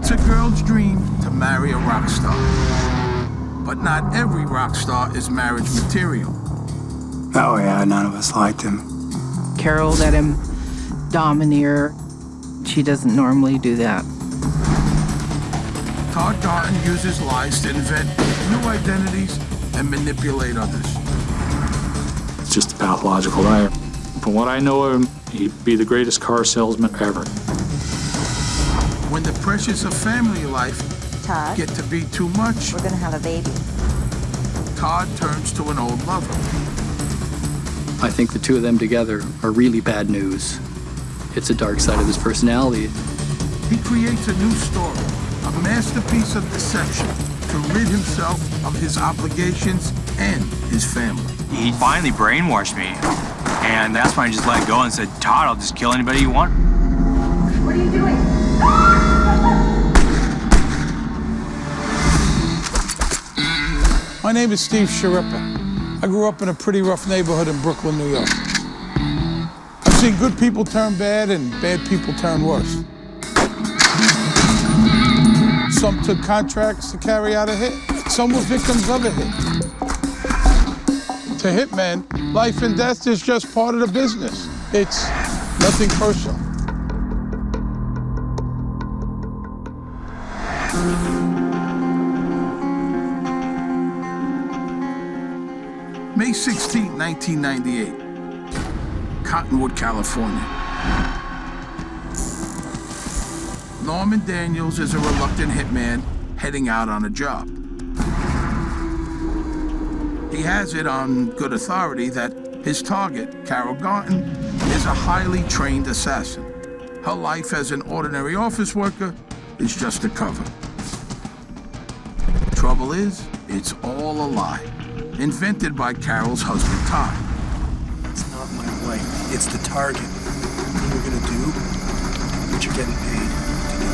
It's a girl's dream to marry a rock star. But not every rock star is marriage material. Oh yeah, none of us liked him. Carol let him domineer. She doesn't normally do that. Todd Garton uses lies to invent new identities and manipulate others. It's just a pathological liar. From what I know of him, he'd be the greatest car salesman ever. When the pressures of family life Todd, get to be too much, we're gonna have a baby. Todd turns to an old lover. I think the two of them together are really bad news. It's a dark side of his personality. He creates a new story, a masterpiece of deception, to rid himself of his obligations and his family. He finally brainwashed me, and that's when I just let go and said, Todd, I'll just kill anybody you want. What are you doing? My name is Steve Sharippa. I grew up in a pretty rough neighborhood in Brooklyn, New York. I've seen good people turn bad and bad people turn worse. Some took contracts to carry out a hit. Some were victims of a hit. To hitmen, life and death is just part of the business. It's nothing personal. May 16, 1998, Cottonwood, California. Norman Daniels is a reluctant hitman heading out on a job. He has it on good authority that his target, Carol Garton, is a highly trained assassin. Her life as an ordinary office worker is just a cover. Trouble is, it's all a lie, invented by Carol's husband, Todd. It's not my wife, it's the target. What you're gonna do, what you're getting paid to do.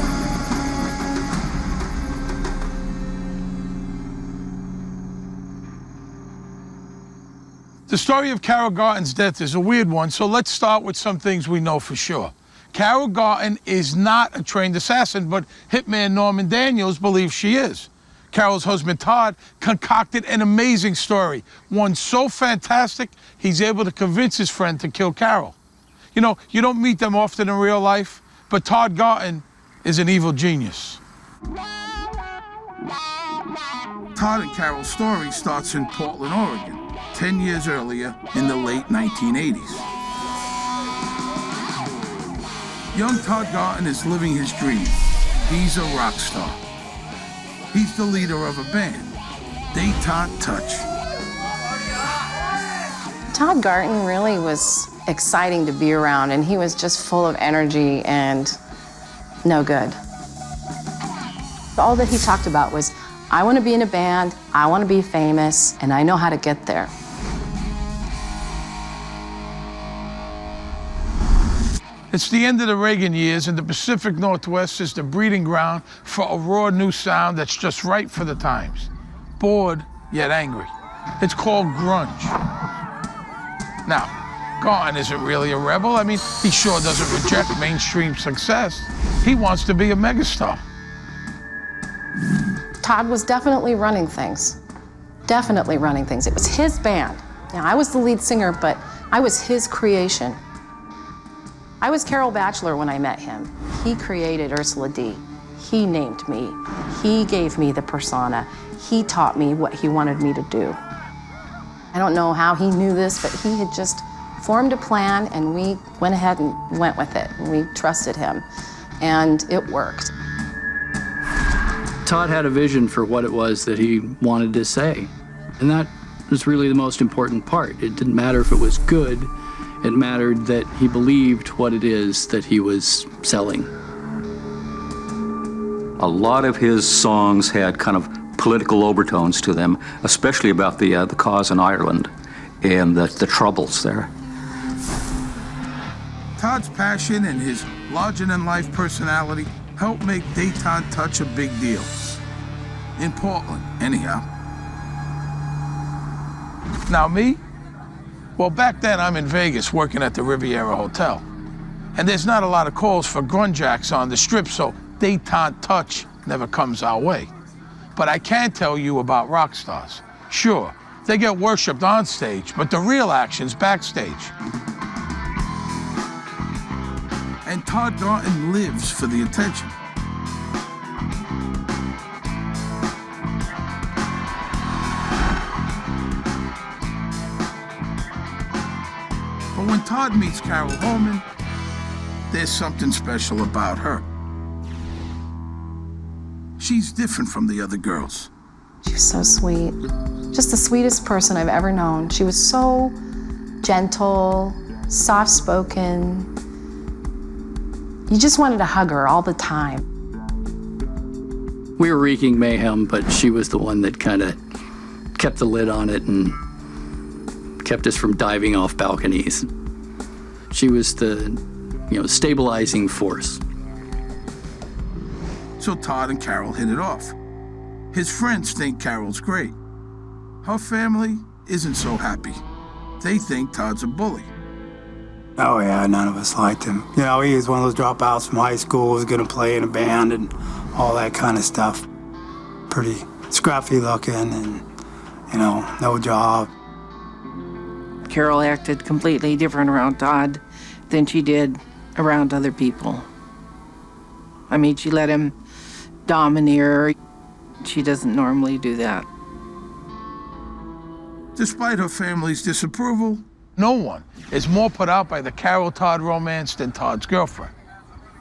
The story of Carol Garton's death is a weird one, so let's start with some things we know for sure. Carol Garton is not a trained assassin, but hitman Norman Daniels believes she is. Carol's husband, Todd, concocted an amazing story, one so fantastic, he's able to convince his friend to kill Carol. You know, you don't meet them often in real life, but Todd Garton is an evil genius. Todd and Carol's story starts in Portland, Oregon, 10 years earlier in the late 1980s. Young Todd Garton is living his dream. He's a rock star. He's the leader of a band, Detente Touch. Todd Garton really was exciting to be around, and he was just full of energy and no good. All that he talked about was, I want to be in a band, I want to be famous, and I know how to get there. It's the end of the Reagan years, and the Pacific Northwest is the breeding ground for a raw new sound that's just right for the times. Bored, yet angry. It's called grunge. Now, Garton isn't really a rebel. I mean, he sure doesn't reject mainstream success. He wants to be a megastar. Todd was definitely running things. Definitely running things. It was his band. Now, I was the lead singer, but I was his creation. I was Carol Batchelor when I met him. He created Ursula D. He named me. He gave me the persona. He taught me what he wanted me to do. I don't know how he knew this, but he had just formed a plan, and we went ahead and went with it. We trusted him, and it worked. Todd had a vision for what it was that he wanted to say, and that was really the most important part. It didn't matter if it was good. It mattered that he believed what it is that he was selling. A lot of his songs had kind of political overtones to them, especially about the cause in Ireland and the troubles there. Todd's passion and his larger-than-life personality helped make Detente Touch a big deal. In Portland, anyhow. Now me? Well, back then I'm in Vegas working at the Riviera Hotel. And there's not a lot of calls for grunge acts on the Strip, so Detente touch never comes our way. But I can tell you about rock stars. Sure, they get worshipped on stage, but the real action's backstage. And Todd Garton lives for the attention. But when Todd meets Carol Holman, there's something special about her. She's different from the other girls. She was so sweet. Just the sweetest person I've ever known. She was so gentle, soft-spoken. You just wanted to hug her all the time. We were wreaking mayhem, but she was the one that kind of kept the lid on it and kept us from diving off balconies. She was the, stabilizing force. So Todd and Carol hit it off. His friends think Carol's great. Her family isn't so happy. They think Todd's a bully. Oh yeah, none of us liked him. He was one of those dropouts from high school, was gonna play in a band and all that kind of stuff. Pretty scruffy looking and, no job. Carol acted completely different around Todd than she did around other people. I mean, she let him domineer. She doesn't normally do that. Despite her family's disapproval, no one is more put out by the Carol-Todd romance than Todd's girlfriend.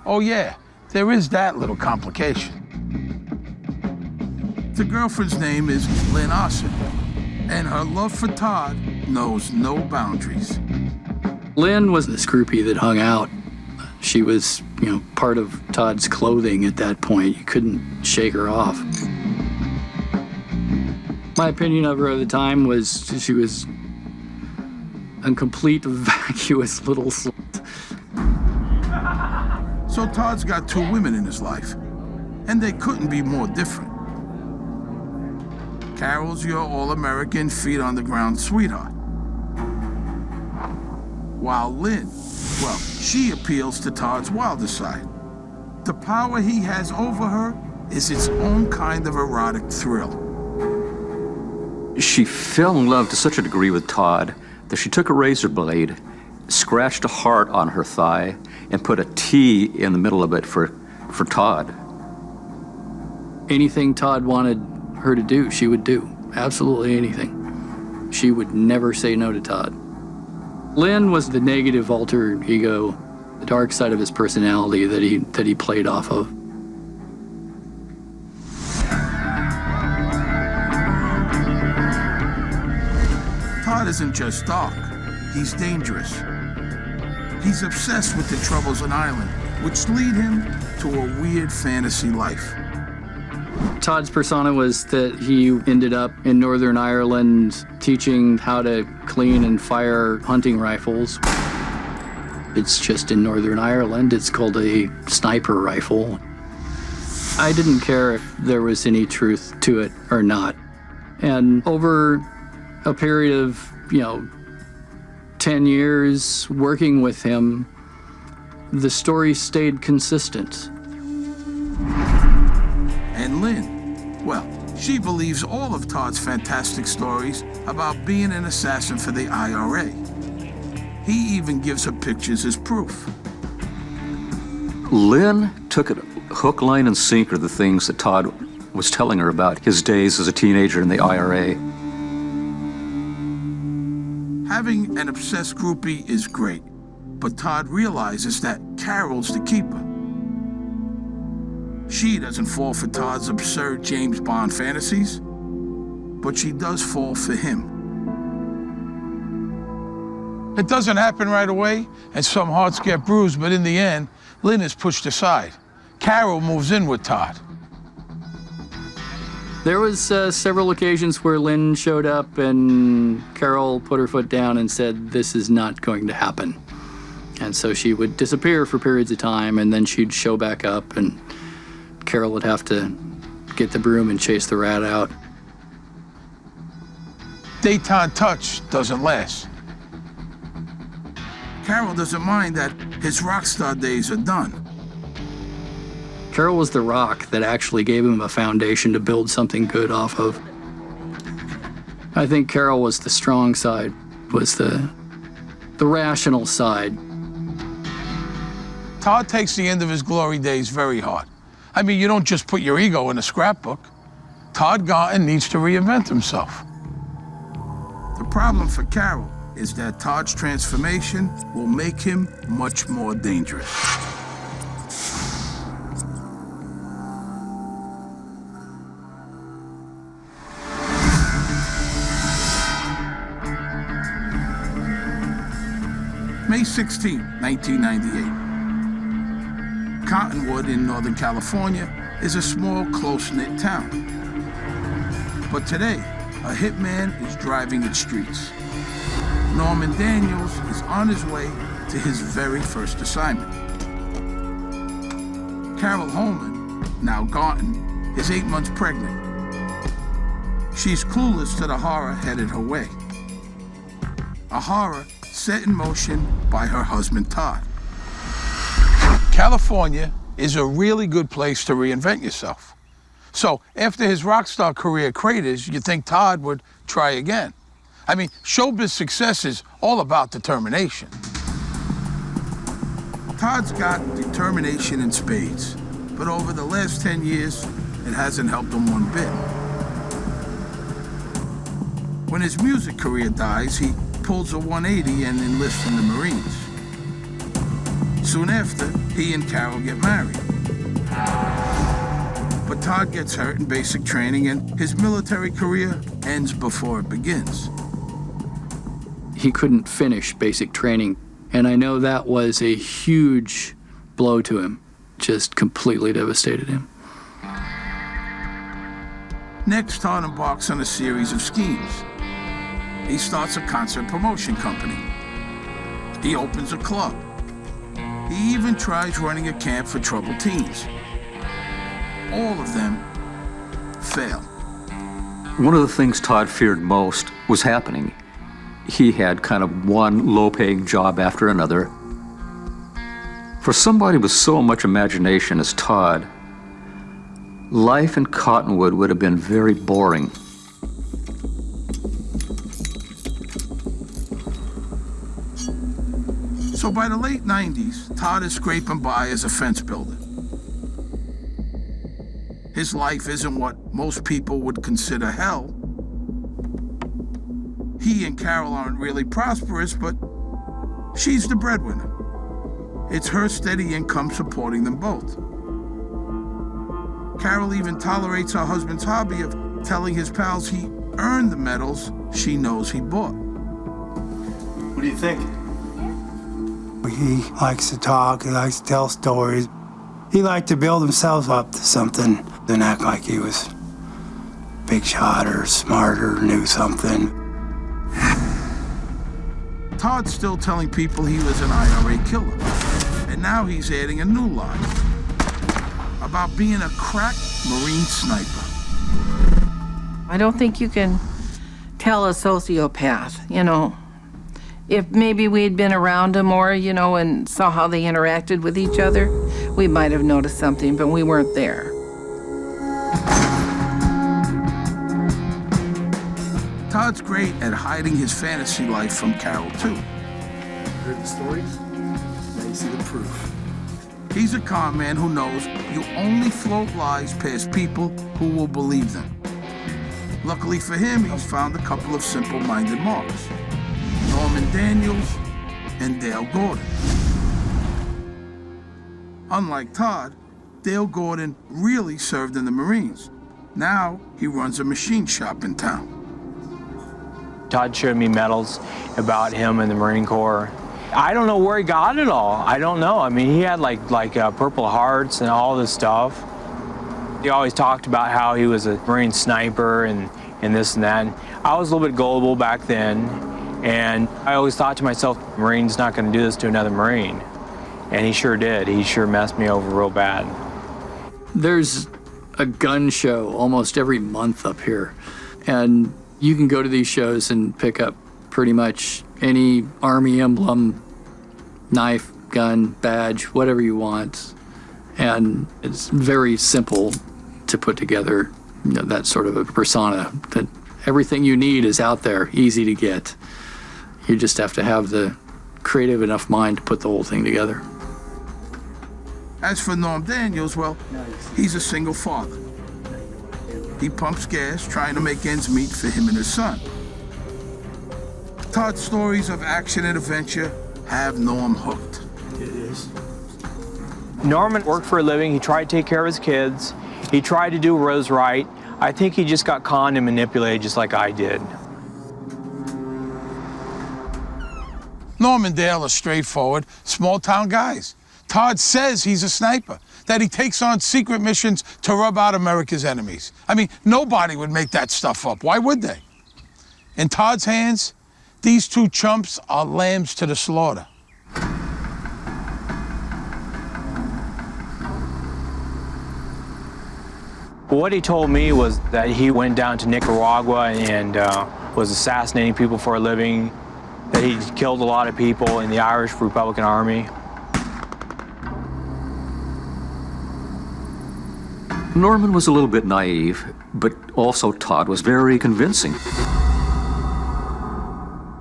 Oh yeah, there is that little complication. The girlfriend's name is Lynn, and her love for Todd knows no boundaries. Lynn was this groupie that hung out. She was, part of Todd's clothing at that point. You couldn't shake her off. My opinion of her at the time was she was a complete vacuous little slut. So Todd's got two women in his life, and they couldn't be more different. Carol's your all-American, feet-on-the-ground sweetheart. While Lynn, well, she appeals to Todd's wilder side. The power he has over her is its own kind of erotic thrill. She fell in love to such a degree with Todd that she took a razor blade, scratched a heart on her thigh, and put a T in the middle of it for Todd. Anything Todd wanted her to do, she would do. Absolutely anything. She would never say no to Todd. Lynn was the negative alter ego, the dark side of his personality that he played off of. Todd isn't just dark, he's dangerous. He's obsessed with the troubles on Ireland, which lead him to a weird fantasy life. Todd's persona was that he ended up in Northern Ireland teaching how to clean and fire hunting rifles. It's just in Northern Ireland, it's called a sniper rifle. I didn't care if there was any truth to it or not. And over a period of, 10 years working with him, the story stayed consistent. And Lynn, well, she believes all of Todd's fantastic stories about being an assassin for the IRA. He even gives her pictures as proof. Lynn took it hook, line, and sinker the things that Todd was telling her about his days as a teenager in the IRA. Having an obsessed groupie is great, but Todd realizes that Carol's the keeper. She doesn't fall for Todd's absurd James Bond fantasies, but she does fall for him. It doesn't happen right away, and some hearts get bruised, but in the end, Lynn is pushed aside. Carol moves in with Todd. There was several occasions where Lynn showed up and Carol put her foot down and said, "This is not going to happen." And so she would disappear for periods of time, and then she'd show back up, and Carol would have to get the broom and chase the rat out. Detente touch doesn't last. Carol doesn't mind that his rock star days are done. Carol was the rock that actually gave him a foundation to build something good off of. I think Carol was the strong side, was the rational side. Todd takes the end of his glory days very hard. I mean, you don't just put your ego in a scrapbook. Todd Garton needs to reinvent himself. The problem for Carol is that Todd's transformation will make him much more dangerous. May 16, 1998. Cottonwood in Northern California is a small, close-knit town. But today, a hitman is driving its streets. Norman Daniels is on his way to his very first assignment. Carol Holman, now Garton, is 8 months pregnant. She's clueless to the horror headed her way. A horror set in motion by her husband, Todd. California is a really good place to reinvent yourself. So after his rock star career craters, you think Todd would try again. I mean, showbiz success is all about determination. Todd's got determination in spades, but over the last 10 years, it hasn't helped him one bit. When his music career dies, he pulls a 180 and enlists in the Marines. Soon after, he and Carol get married. But Todd gets hurt in basic training and his military career ends before it begins. He couldn't finish basic training, and I know that was a huge blow to him. Just completely devastated him. Next, Todd embarks on a series of schemes. He starts a concert promotion company. He opens a club. He even tries running a camp for troubled teens. All of them fail. One of the things Todd feared most was happening. He had kind of one low-paying job after another. For somebody with so much imagination as Todd, life in Cottonwood would have been very boring. So by the late 90s, Todd is scraping by as a fence builder. His life isn't what most people would consider hell. He and Carol aren't really prosperous, but she's the breadwinner. It's her steady income supporting them both. Carol even tolerates her husband's hobby of telling his pals he earned the medals she knows he bought. What do you think? He likes to talk, he likes to tell stories. He liked to build himself up to something, then act like he was big shot or smart or knew something. Todd's still telling people he was an IRA killer, and now he's adding a new lie about being a crack Marine sniper. I don't think you can tell a sociopath, you know. If maybe we'd been around them more, you know, and saw how they interacted with each other, we might have noticed something, but we weren't there. Todd's great at hiding his fantasy life from Carol, too. Heard the stories? Now you see the proof. He's a con man who knows you only float lies past people who will believe them. Luckily for him, he's found a couple of simple-minded marks. Norman Daniels and Dale Gordon. Unlike Todd, Dale Gordon really served in the Marines. Now he runs a machine shop in town. Todd showed me medals about him in the Marine Corps. I don't know where he got it all. I don't know. I mean, he had like Purple Hearts and all this stuff. He always talked about how he was a Marine sniper and this and that. And I was a little bit gullible back then. And I always thought to myself, Marine's not going to do this to another Marine. And he sure did. He sure messed me over real bad. There's a gun show almost every month up here. And you can go to these shows and pick up pretty much any Army emblem, knife, gun, badge, whatever you want. And it's very simple to put together, that sort of a persona, that everything you need is out there, easy to get. You just have to have the creative enough mind to put the whole thing together. As for Norm Daniels, well, he's a single father. He pumps gas trying to make ends meet for him and his son. Todd's stories of action and adventure have Norm hooked. It is. Norman worked for a living. He tried to take care of his kids. He tried to do Rose right. I think he just got conned and manipulated just like I did. Norm and Dale are straightforward, small-town guys. Todd says he's a sniper, that he takes on secret missions to rub out America's enemies. I mean, nobody would make that stuff up. Why would they? In Todd's hands, these two chumps are lambs to the slaughter. What he told me was that he went down to Nicaragua and was assassinating people for a living, that he killed a lot of people in the Irish Republican Army. Norman was a little bit naive, but also Todd was very convincing.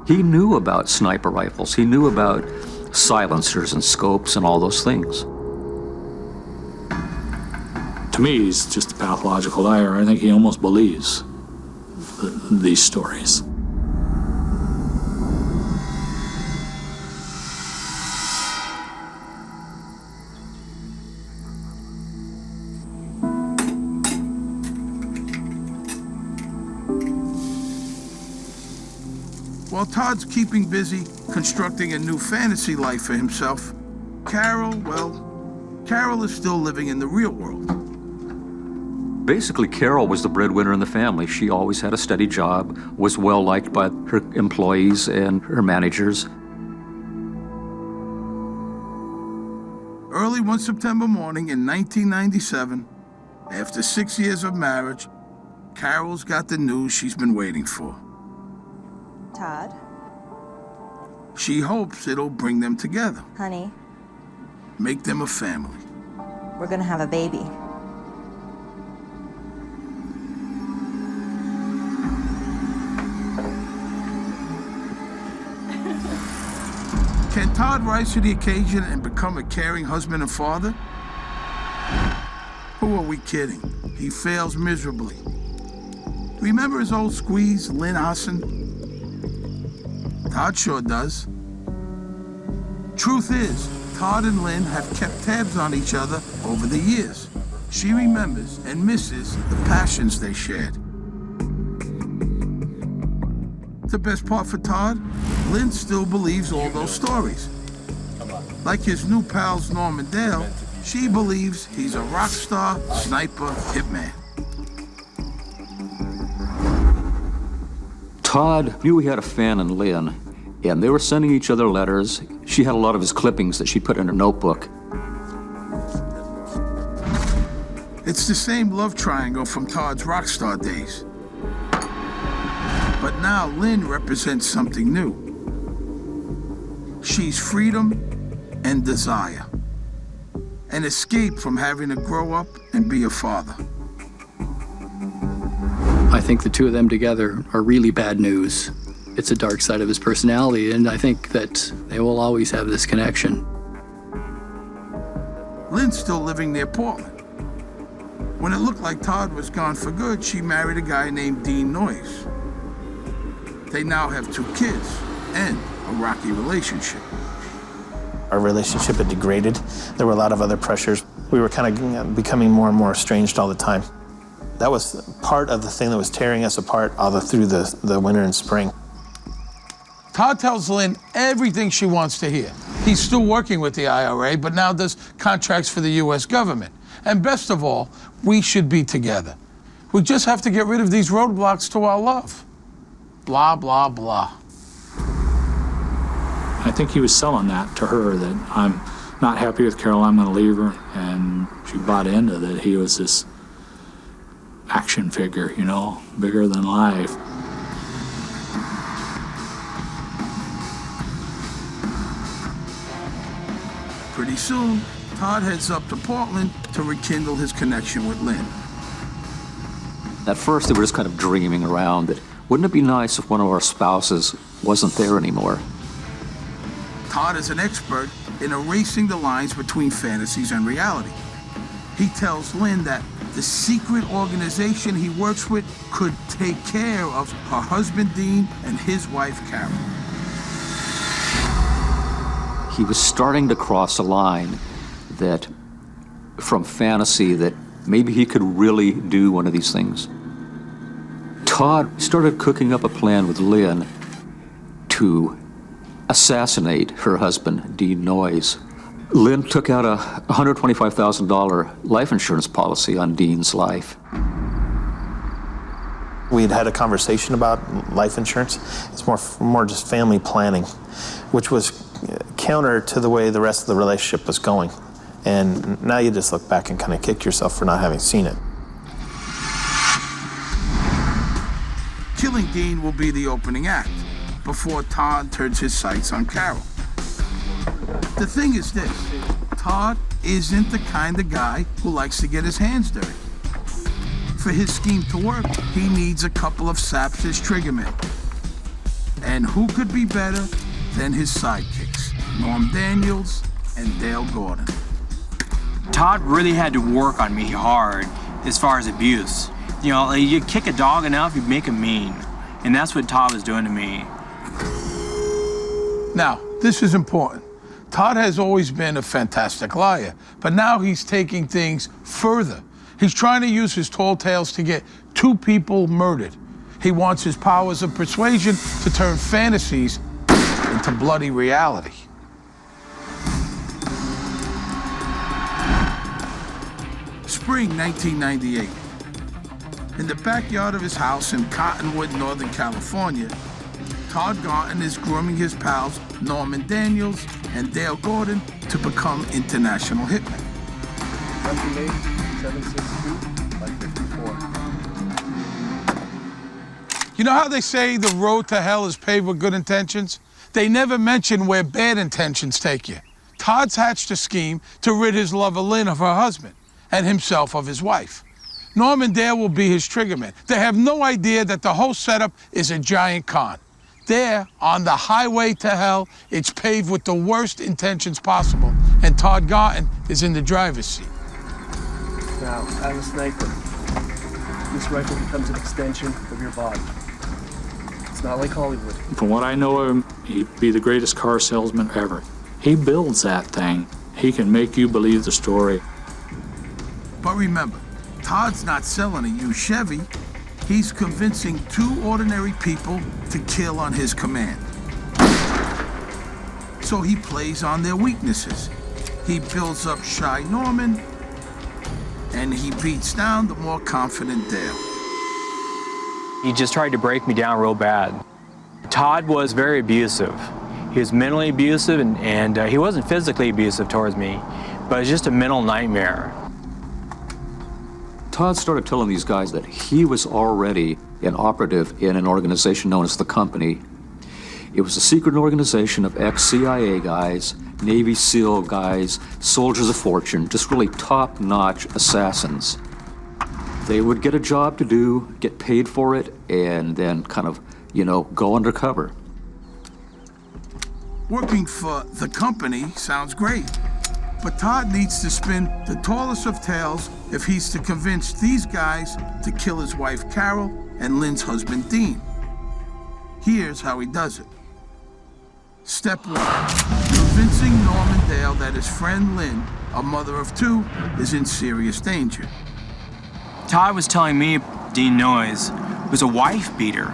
He knew about sniper rifles. He knew about silencers and scopes and all those things. To me, he's just a pathological liar. I think he almost believes these stories. While Todd's keeping busy constructing a new fantasy life for himself, Carol is still living in the real world. Basically, Carol was the breadwinner in the family. She always had a steady job, was well liked by her employees and her managers. Early one September morning in 1997, after 6 years of marriage, Carol's got the news she's been waiting for. Todd, She hopes it'll bring them together, honey, make them a family. we're gonna have a baby. Can Todd rise to the occasion and become a caring husband and father? Who are we kidding? He fails miserably. Remember his old squeeze, Lynn Hassan? Todd sure does. Truth is, Todd and Lynn have kept tabs on each other over the years. She remembers and misses the passions they shared. The best part for Todd, Lynn still believes all those stories. Like his new pals Norm and Dale, she believes he's a rock star, sniper, hitman. Todd knew he had a fan in Lynn, and they were sending each other letters. She had a lot of his clippings that she put in her notebook. It's the same love triangle from Todd's rock star days. But now Lynn represents something new. She's freedom and desire. An escape from having to grow up and be a father. I think the two of them together are really bad news. It's a dark side of his personality, and I think that they will always have this connection. Lynn's still living near Portland. When it looked like Todd was gone for good, she married a guy named Dean Noyes. They now have 2 kids and a rocky relationship. Our relationship had degraded. There were a lot of other pressures. We were kind of becoming more and more estranged all the time. That was part of the thing that was tearing us apart all through the winter and spring. Todd tells Lynn everything she wants to hear. He's still working with the IRA, but now does contracts for the U.S. government. And best of all, we should be together. We just have to get rid of these roadblocks to our love. Blah, blah, blah. I think he was selling that to her, that I'm not happy with Carol, I'm going to leave her. And she bought into that he was this action figure, you know, bigger than life. Pretty soon, Todd heads up to Portland to rekindle his connection with Lynn. At first, they were just kind of dreaming around that, wouldn't it be nice if one of our spouses wasn't there anymore? Todd is an expert in erasing the lines between fantasies and reality. He tells Lynn that the secret organization he works with could take care of her husband, Dean, and his wife, Carol. He was starting to cross a line that, from fantasy, that maybe he could really do one of these things. Todd started cooking up a plan with Lynn to assassinate her husband, Dean Noyes. Lynn took out a $125,000 life insurance policy on Dean's life. We'd had a conversation about life insurance. It's more just family planning, which was counter to the way the rest of the relationship was going. And now you just look back and kind of kick yourself for not having seen it. Killing Dean will be the opening act before Todd turns his sights on Carol. The thing is this, Todd isn't the kind of guy who likes to get his hands dirty. For his scheme to work, he needs a couple of saps as triggermen. And who could be better than his sidekicks, Norm Daniels and Dale Gordon. Todd really had to work on me hard as far as abuse. You know, you kick a dog enough, you make him mean. And that's what Todd was doing to me. Now, this is important. Todd has always been a fantastic liar, but now he's taking things further. He's trying to use his tall tales to get 2 people murdered. He wants his powers of persuasion to turn fantasies into bloody reality. Spring 1998. In the backyard of his house in Cottonwood, Northern California, Todd Garton is grooming his pals Norman Daniels and Dale Gordon to become international hitmen. Monthly name 762-54. You know how they say the road to hell is paved with good intentions? They never mention where bad intentions take you. Todd's hatched a scheme to rid his lover Lynn of her husband and himself of his wife. Norm and Dale will be his triggermen. They have no idea that the whole setup is a giant con. There, on the highway to hell, it's paved with the worst intentions possible, and Todd Garton is in the driver's seat. Now, as a sniper, this rifle becomes an extension of your body. It's not like Hollywood. From what I know of him, he'd be the greatest car salesman ever. He builds that thing. He can make you believe the story. But remember, Todd's not selling a used Chevy. He's convincing 2 ordinary people to kill on his command. So he plays on their weaknesses. He builds up shy Norman, and he beats down the more confident Dale. He just tried to break me down real bad. Todd was very abusive. He was mentally abusive, and he wasn't physically abusive towards me, but it's just a mental nightmare. Todd started telling these guys that he was already an operative in an organization known as the Company. It was a secret organization of ex-CIA guys, Navy SEAL guys, soldiers of fortune, just really top-notch assassins. They would get a job to do, get paid for it, and then kind of, go undercover. Working for the Company sounds great, but Todd needs to spin the tallest of tales if he's to convince these guys to kill his wife Carol and Lynn's husband Dean. Here's how he does it. Step 1, convincing Norman Dale that his friend Lynn, a mother of 2, is in serious danger. Todd was telling me Dean Noyes was a wife beater,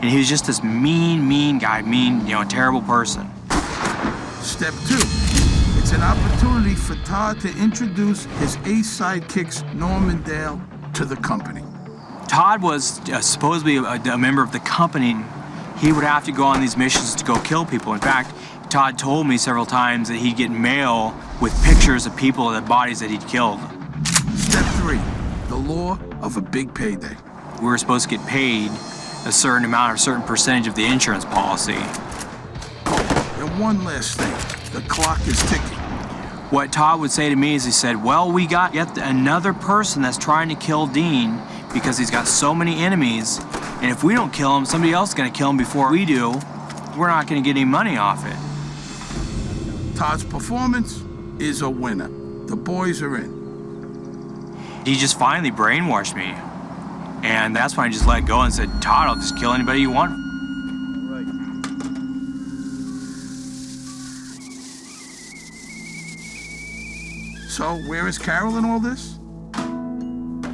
and he was just this mean guy, terrible person. Step 2, it's an opportunity for Todd to introduce his ace sidekicks, Norm and Dale, to the Company. Todd was supposedly a member of the Company. He would have to go on these missions to go kill people. In fact, Todd told me several times that he'd get mail with pictures of people and the bodies that he'd killed. Step 3, the law of a big payday. We were supposed to get paid a certain amount or a certain percentage of the insurance policy. And one last thing, the clock is ticking. What Todd would say to me is he said, well, we got yet another person that's trying to kill Dean because he's got so many enemies, and if we don't kill him, somebody else is going to kill him before we do. We're not going to get any money off it. Todd's performance is a winner. The boys are in. He just finally brainwashed me, and that's when I just let go and said, Todd, I'll just kill anybody you want. Right. So where is Carol in all this?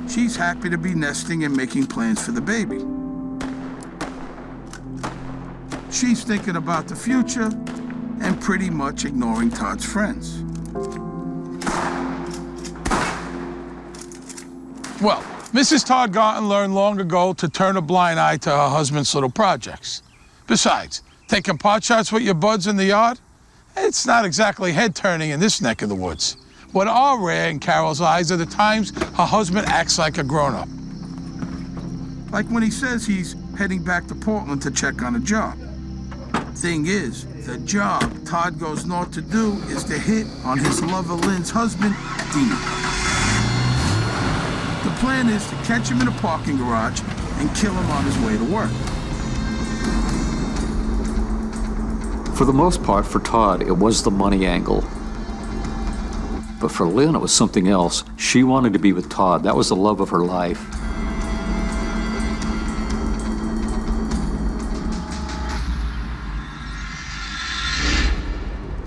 She's happy to be nesting and making plans for the baby. She's thinking about the future and pretty much ignoring Todd's friends. Well, Mrs. Todd Garton learned long ago to turn a blind eye to her husband's little projects. Besides, taking pot shots with your buds in the yard? It's not exactly head-turning in this neck of the woods. What are rare in Carol's eyes are the times her husband acts like a grown-up. Like when he says he's heading back to Portland to check on a job. Thing is, the job Todd goes north to do is to hit on his lover Lynn's husband, Dean. The plan is to catch him in a parking garage and kill him on his way to work. For the most part, for Todd, it was the money angle. But for Lynn, it was something else. She wanted to be with Todd. That was the love of her life.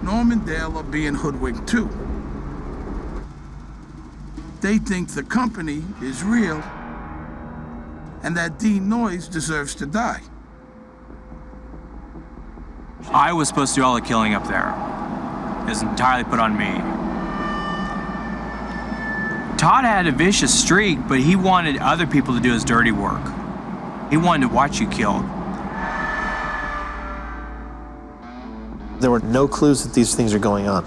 Norm and Dale are being hoodwinked too. They think the company is real and that Dean Noyes deserves to die. I was supposed to do all the killing up there. It was entirely put on me. Todd had a vicious streak, but he wanted other people to do his dirty work. He wanted to watch you killed. There were no clues that these things are going on.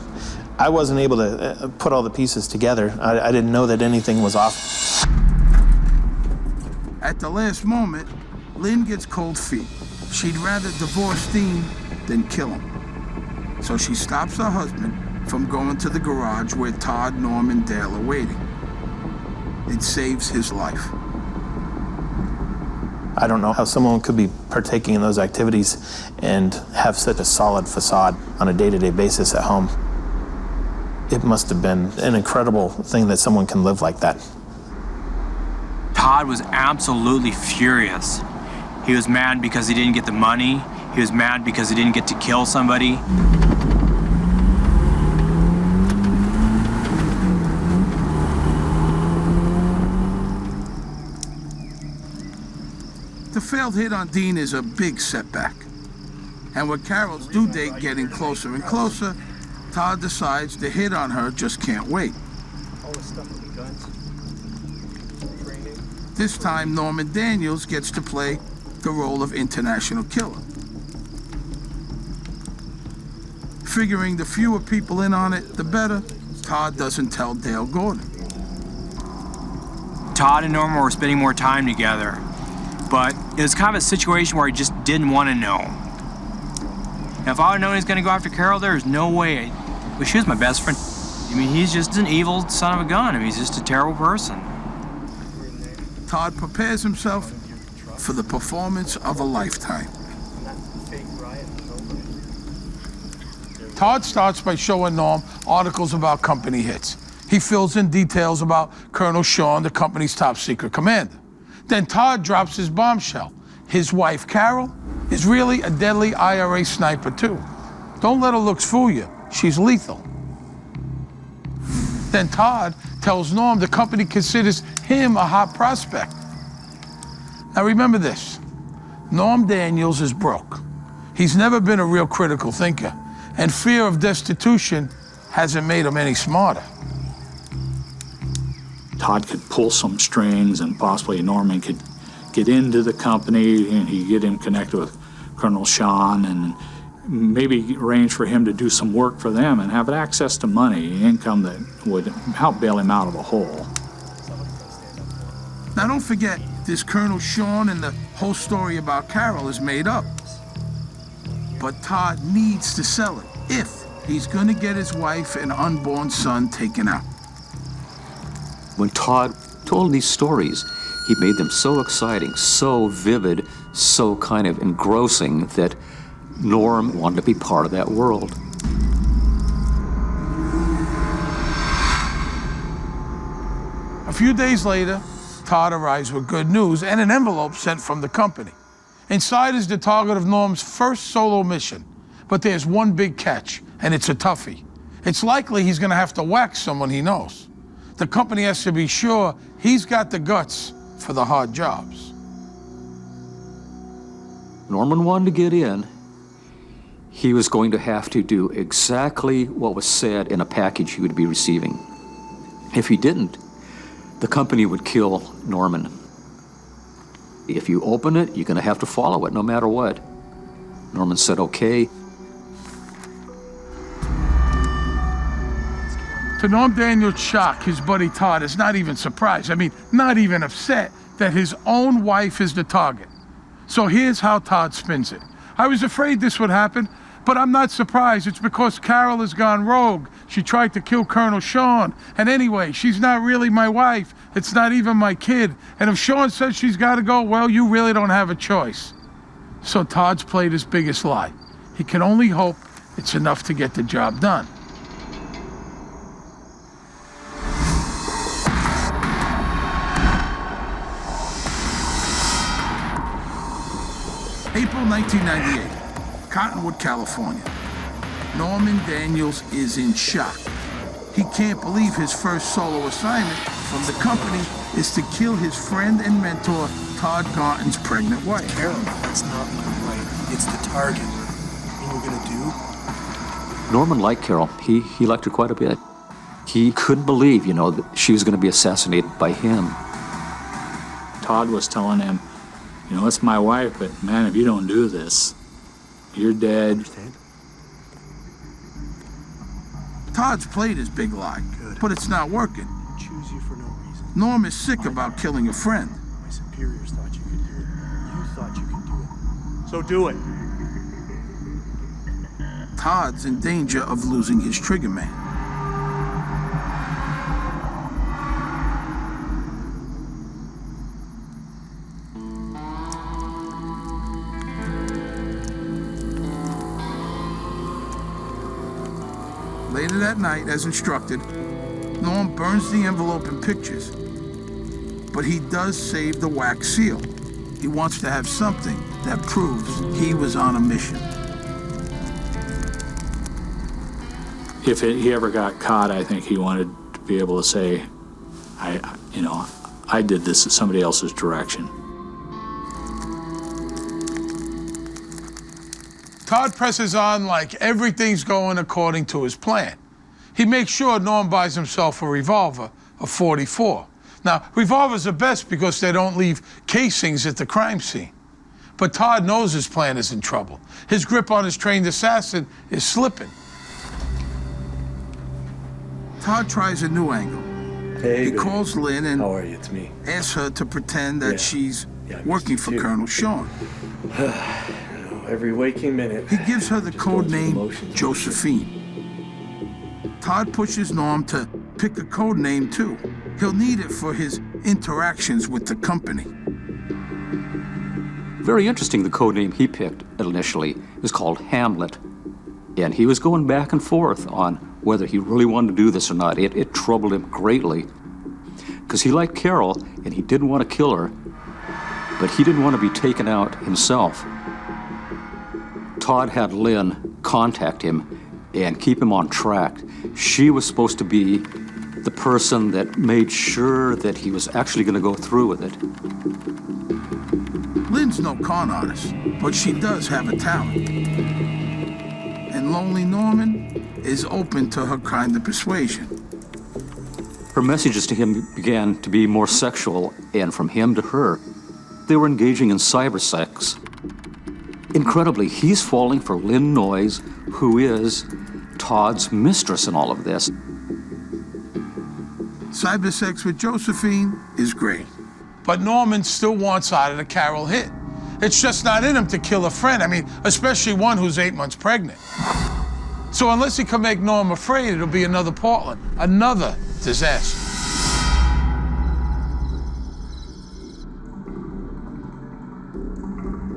I wasn't able to put all the pieces together. I didn't know that anything was off. At the last moment, Lynn gets cold feet. She'd rather divorce Dean than kill him. So she stops her husband from going to the garage where Todd, Norm, and Dale are waiting. It saves his life. I don't know how someone could be partaking in those activities and have such a solid facade on a day-to-day basis at home. It must have been an incredible thing that someone can live like that. Todd was absolutely furious. He was mad because he didn't get the money. He was mad because he didn't get to kill somebody. The failed hit on Dean is a big setback. And with Carol's due date getting closer and closer, Todd decides the hit on her just can't wait. All the stuff with the guns. Training. This time, Norman Daniels gets to play the role of international killer. Figuring the fewer people in on it, the better, Todd doesn't tell Dale Gordon. Todd and Norma were spending more time together, but it was kind of a situation where he just didn't want to know. Now, if I would known he was going to go after Carol, there's no way. Well, she was my best friend. I mean, he's just an evil son of a gun. I mean, he's just a terrible person. Todd prepares himself for the performance of a lifetime. Todd starts by showing Norm articles about company hits. He fills in details about Colonel Sean, the company's top secret commander. Then Todd drops his bombshell. His wife, Carol, is really a deadly IRA sniper, too. Don't let her looks fool you. She's lethal. Then Todd tells Norm the company considers him a hot prospect. Now remember this, Norm Daniels is broke. He's never been a real critical thinker, and fear of destitution hasn't made him any smarter. Todd could pull some strings, and possibly Norman could get into the company, and he'd get him connected with Colonel Sean, and maybe arrange for him to do some work for them and have access to money, income that would help bail him out of a hole. Now don't forget, this Colonel Sean and the whole story about Carol is made up. But Todd needs to sell it if He's gonna get his wife and unborn son taken out. When Todd told these stories, he made them so exciting, so vivid, so kind of engrossing that Norm wanted to be part of that world. A few days later, Todd arrives with good news and an envelope sent from the company. Inside is the target of Norm's first solo mission, but there's one big catch, and it's a toughie. It's likely he's gonna have to whack someone he knows. The company has to be sure he's got the guts for the hard jobs. Norman wanted to get in. He was going to have to do exactly what was said in a package he would be receiving. If he didn't, the company would kill Norman. If you open it, you're gonna have to follow it no matter what. Norman said, okay. To Norm Daniels' shock, his buddy Todd is not even surprised. I mean, not even upset that his own wife is the target. So here's how Todd spins it. I was afraid this would happen, but I'm not surprised. It's because Carol has gone rogue. She tried to kill Colonel Sean. And anyway, she's not really my wife. It's not even my kid. And if Sean says she's got to go, well, you really don't have a choice. So Todd's played his biggest lie. He can only hope it's enough to get the job done. April 1998, Cottonwood, California. Norman Daniels is in shock. He can't believe his first solo assignment from the company is to kill his friend and mentor, Todd Garton's pregnant wife. Carol, that's not my wife. It's the target. And you're gonna do? Norman liked Carol. He liked her quite a bit. He couldn't believe, that she was going to be assassinated by him. Todd was telling him, it's my wife, but man, if you don't do this, you're dead. Understand? Todd's played his big lie, but it's not working. Choose you for no reason. Norm is sick about killing a friend. My superiors thought you could do it. You thought you could do it. So do it. Todd's in danger of losing his trigger man. Later that night, as instructed, Norm burns the envelope and pictures. But he does save the wax seal. He wants to have something that proves he was on a mission. If he ever got caught, I think he wanted to be able to say, I did this at somebody else's direction. Todd presses on like everything's going according to his plan. He makes sure Norm buys himself a revolver, a .44. Now, revolvers are best because they don't leave casings at the crime scene. But Todd knows his plan is in trouble. His grip on his trained assassin is slipping. Todd tries a new angle. Hey, he calls Lynn and how are you? It's me. asks her to pretend that she's I working missed for you. Colonel Sean. Every waking minute. He gives her the code going through name the motions. Josephine. Todd pushes Norm to pick a code name too. He'll need it for his interactions with the company. Very interesting, the code name he picked initially was called Hamlet. And he was going back and forth on whether he really wanted to do this or not. It troubled him greatly because he liked Carol and he didn't want to kill her, but he didn't want to be taken out himself. Todd had Lynn contact him and keep him on track. She was supposed to be the person that made sure that he was actually going to go through with it. Lynn's no con artist, but she does have a talent. And Lonely Norman is open to her kind of persuasion. Her messages to him began to be more sexual, and from him to her, they were engaging in cyber sex. Incredibly, he's falling for Lynn Noyes, who is Todd's mistress in all of this. Cyber sex with Josephine is great, but Norman still wants out of the Carol hit. It's just not in him to kill a friend. I mean, especially one who's 8 months pregnant. So unless he can make Norm afraid, it'll be another Portland, another disaster.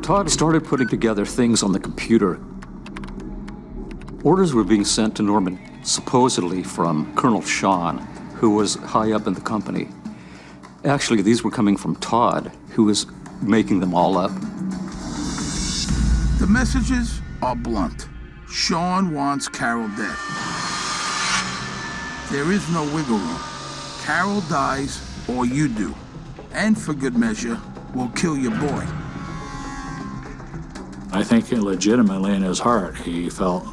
Todd started putting together things on the computer. Orders were being sent to Norman, supposedly from Colonel Sean, who was high up in the company. Actually, these were coming from Todd, who was making them all up. The messages are blunt. Sean wants Carol dead. There is no wiggle room. Carol dies, or you do. And for good measure, we'll kill your boy. I think legitimately in his heart, he felt,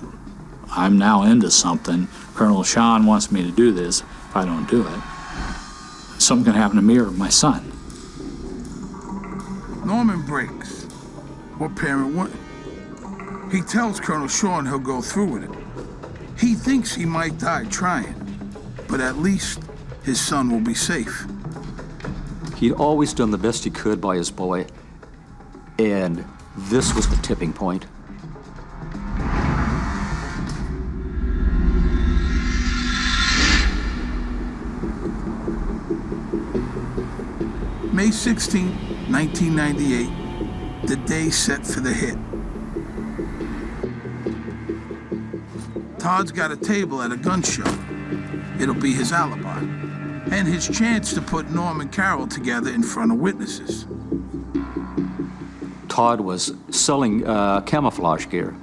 I'm now into something. Colonel Sean wants me to do this. If I don't do it, something can happen to me or my son. Norman breaks. What parent wouldn't? He tells Colonel Sean he'll go through with it. He thinks he might die trying, but at least his son will be safe. He'd always done the best he could by his boy, and this was the tipping point. May 16, 1998, the day set for the hit. Todd's got a table at a gun show. It'll be his alibi, and his chance to put Norm and Carol together in front of witnesses. Todd was selling camouflage gear.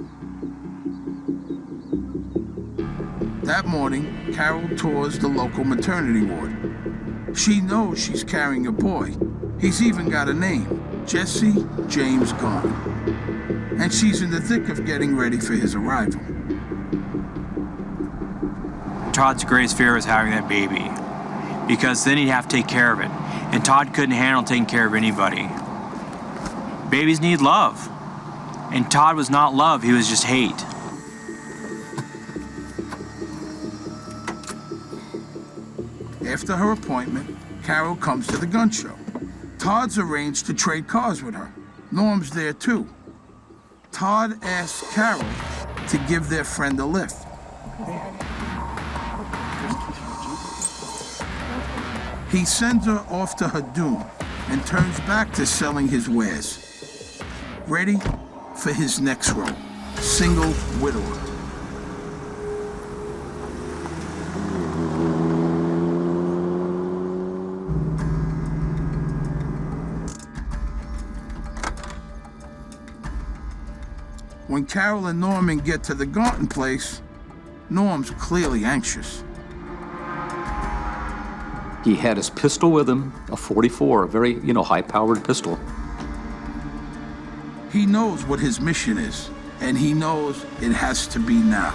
That morning, Carol tours the local maternity ward. She knows she's carrying a boy. He's even got a name, Jesse James Garton. And she's in the thick of getting ready for his arrival. Todd's greatest fear was having that baby, because then he'd have to take care of it. And Todd couldn't handle taking care of anybody. Babies need love. And Todd was not love, he was just hate. After her appointment, Carol comes to the gun show. Todd's arranged to trade cars with her. Norm's there too. Todd asks Carol to give their friend a lift. He sends her off to her doom and turns back to selling his wares. Ready for his next role, single widower. When Carol and Norman get to the Garton place, Norm's clearly anxious. He had his pistol with him, a .44, a very, high-powered pistol. He knows what his mission is, and he knows it has to be now.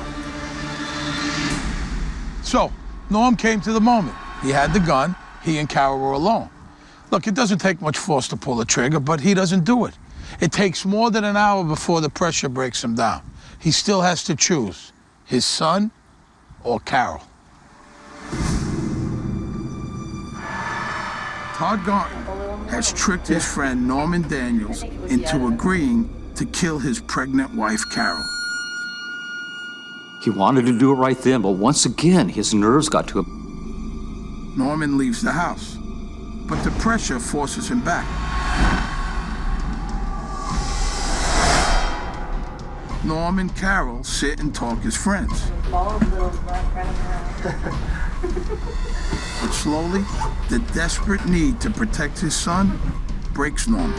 So, Norm came to the moment. He had the gun, he and Carol were alone. Look, it doesn't take much force to pull a trigger, but he doesn't do it. It takes more than an hour before the pressure breaks him down. He still has to choose his son or Carol. Todd Garton has tricked his friend Norman Daniels into agreeing to kill his pregnant wife, Carol. He wanted to do it right then, but once again, his nerves got to him. Norman leaves the house, but the pressure forces him back. Norm and Carol sit and talk as friends. But slowly, the desperate need to protect his son breaks Norm.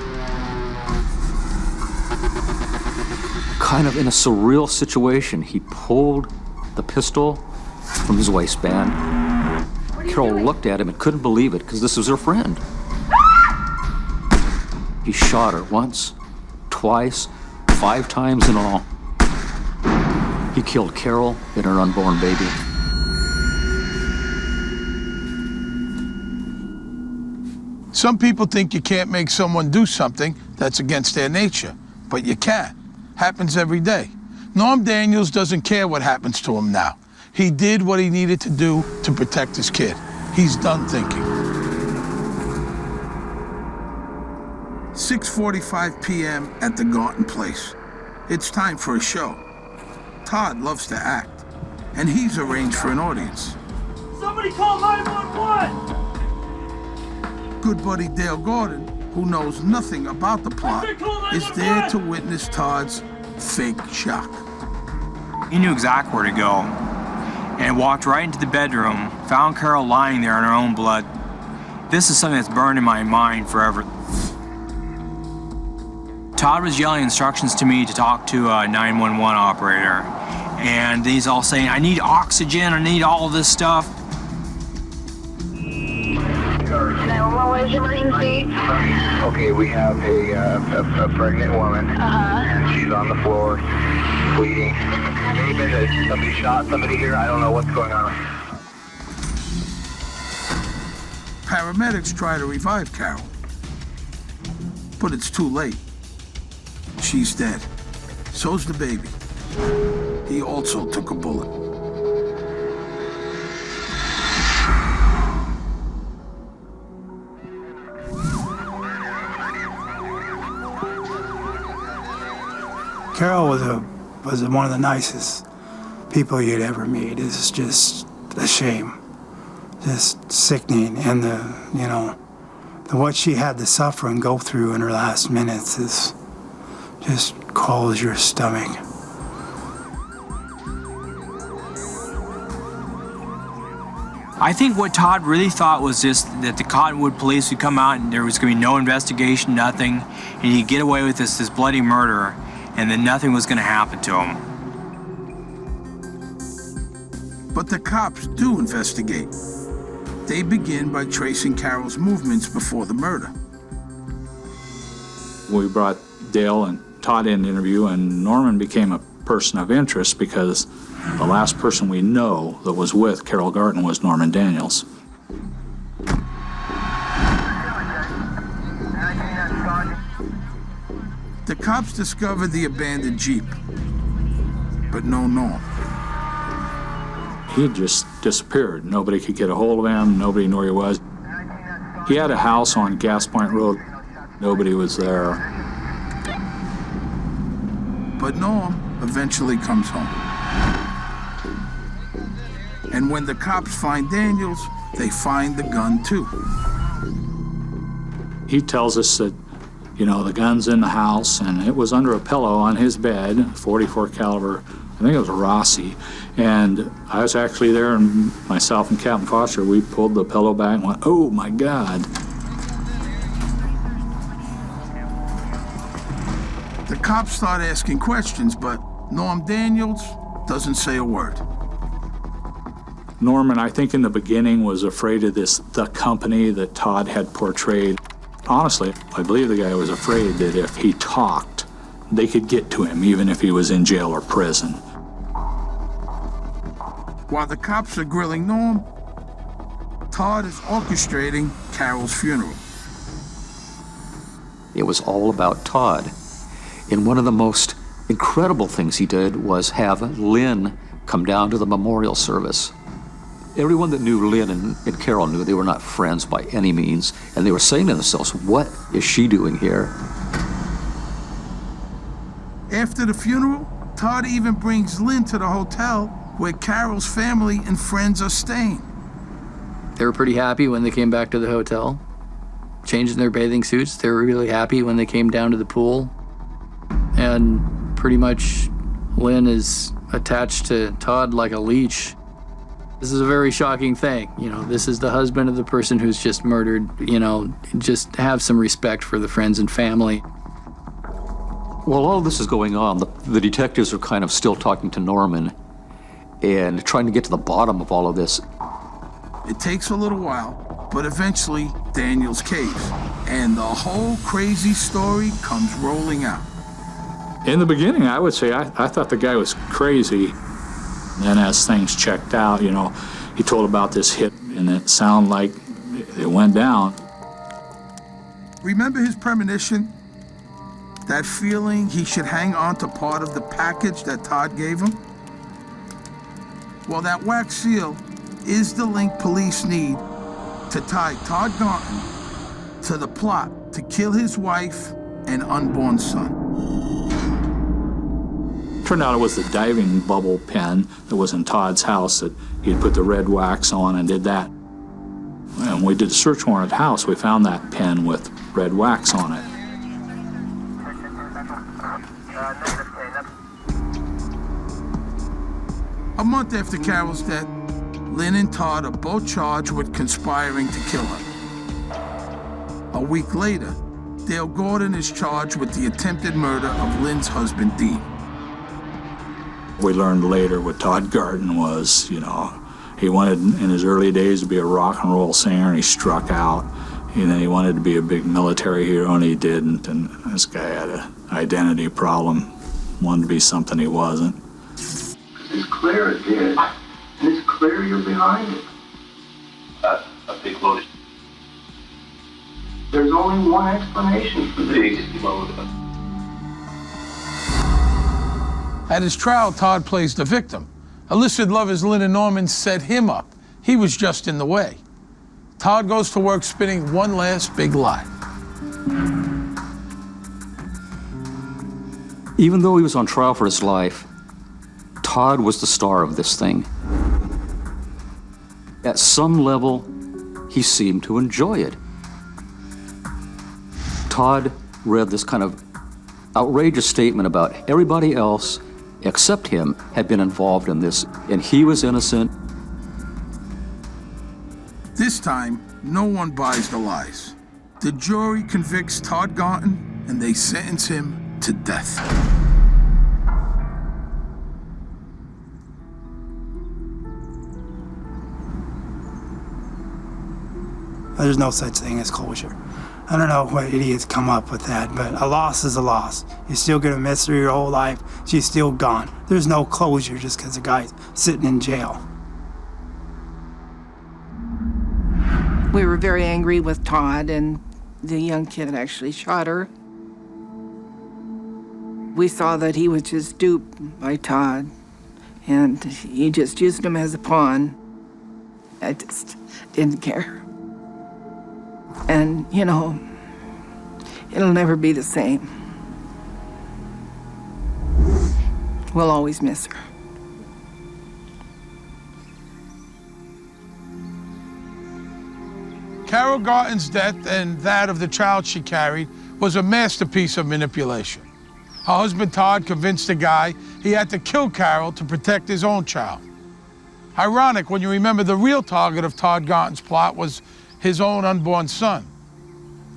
Kind of in a surreal situation, he pulled the pistol from his waistband. Carol looked at him and couldn't believe it because this was her friend. He shot her once, twice, 5 times in all. He killed Carol and her unborn baby. Some people think you can't make someone do something that's against their nature, but you can. Happens every day. Norm Daniels doesn't care what happens to him now. He did what he needed to do to protect his kid. He's done thinking. 6:45 p.m. at the Garton place. It's time for a show. Todd loves to act, and he's arranged for an audience. Somebody call 911! Good buddy Dale Garton, who knows nothing about the plot, is there to witness Todd's fake shock. He knew exactly where to go, and walked right into the bedroom, found Carol lying there in her own blood. This is something that's burned in my mind forever. Todd was yelling instructions to me to talk to a 911 operator, and he's all saying, I need oxygen, I need all of this stuff. 911, what is your emergency? Okay, we have a pregnant woman, and she's on the floor, bleeding. Maybe somebody shot somebody here. I don't know what's going on. Paramedics try to revive Carol, but it's too late. She's dead. So's the baby. He also took a bullet. Carol was one of the nicest people you'd ever meet. It's just a shame, just sickening, and what she had to suffer and go through in her last minutes is just calls your stomach. I think what Todd really thought was just that the Cottonwood police would come out and there was going to be no investigation, nothing, and he'd get away with this bloody murder, and then nothing was going to happen to him. But the cops do investigate. They begin by tracing Carol's movements before the murder. We brought Dale and Todd in to interview, and Norman became a person of interest because the last person we know that was with Carol Garton was Norman Daniels. The cops discovered the abandoned Jeep, but no Norm. He had just disappeared. Nobody could get a hold of him. Nobody knew where he was. He had a house on Gas Point Road. Nobody was there. But Norm eventually comes home. And when the cops find Daniels, they find the gun too. He tells us that, the gun's in the house, and it was under a pillow on his bed, 44 caliber. I think it was a Rossi. And I was actually there, and myself and Captain Foster, we pulled the pillow back and went, oh my God. The cops start asking questions, but Norm Daniels doesn't say a word. Norman, I think in the beginning, was afraid of the company that Todd had portrayed. Honestly, I believe the guy was afraid that if he talked, they could get to him, even if he was in jail or prison. While the cops are grilling Norm, Todd is orchestrating Carol's funeral. It was all about Todd. And one of the most incredible things he did was have Lynn come down to the memorial service. Everyone that knew Lynn and Carol knew they were not friends by any means, and they were saying to themselves, what is she doing here? After the funeral, Todd even brings Lynn to the hotel where Carol's family and friends are staying. They were pretty happy when they came back to the hotel, changing their bathing suits. They were really happy when they came down to the pool. And pretty much Lynn is attached to Todd like a leech. This is a very shocking thing. This is the husband of the person who's just murdered. Just have some respect for the friends and family. While all this is going on, the detectives are kind of still talking to Norman and trying to get to the bottom of all of this. It takes a little while, but eventually Daniels caves, and the whole crazy story comes rolling out. In the beginning, I would say I thought the guy was crazy. Then as things checked out, he told about this hit, and it sounded like it went down. Remember his premonition? That feeling he should hang on to part of the package that Todd gave him? Well, that wax seal is the link police need to tie Todd Garton to the plot to kill his wife and unborn son. Turned out it was the diving bubble pen that was in Todd's house that he'd put the red wax on and did that. And when we did a search warrant at the house, we found that pen with red wax on it. A month after Carol's death, Lynn and Todd are both charged with conspiring to kill her. A week later, Dale Gordon is charged with the attempted murder of Lynn's husband, Dean. We learned later what Todd Garton was, he wanted in his early days to be a rock and roll singer, and he struck out. He wanted to be a big military hero, and he didn't. And this guy had an identity problem, wanted to be something he wasn't. It's clear it did, and it's clear you're behind it. A big motive. There's only one explanation for this. Big motive. At his trial, Todd plays the victim. Illicit lovers Lynn and Norman set him up. He was just in the way. Todd goes to work spinning one last big lie. Even though he was on trial for his life, Todd was the star of this thing. At some level, he seemed to enjoy it. Todd read this kind of outrageous statement about everybody else except him had been involved in this, and he was innocent. This time, no one buys the lies. The jury convicts Todd Garton, and they sentence him to death. There's no such thing as closure. I don't know what idiots come up with that, but a loss is a loss. You're still gonna miss her your whole life. She's still gone. There's no closure just because the guy's sitting in jail. We were very angry with Todd, and the young kid actually shot her. We saw that he was just duped by Todd, and he just used him as a pawn. I just didn't care. And, it'll never be the same. We'll always miss her. Carol Garton's death and that of the child she carried was a masterpiece of manipulation. Her husband Todd convinced the guy he had to kill Carol to protect his own child. Ironic when you remember the real target of Todd Garton's plot was his own unborn son.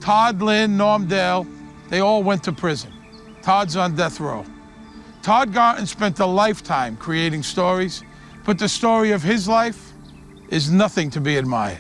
Todd, Lynn, Norm, Dale, they all went to prison. Todd's on death row. Todd Garton spent a lifetime creating stories, but the story of his life is nothing to be admired.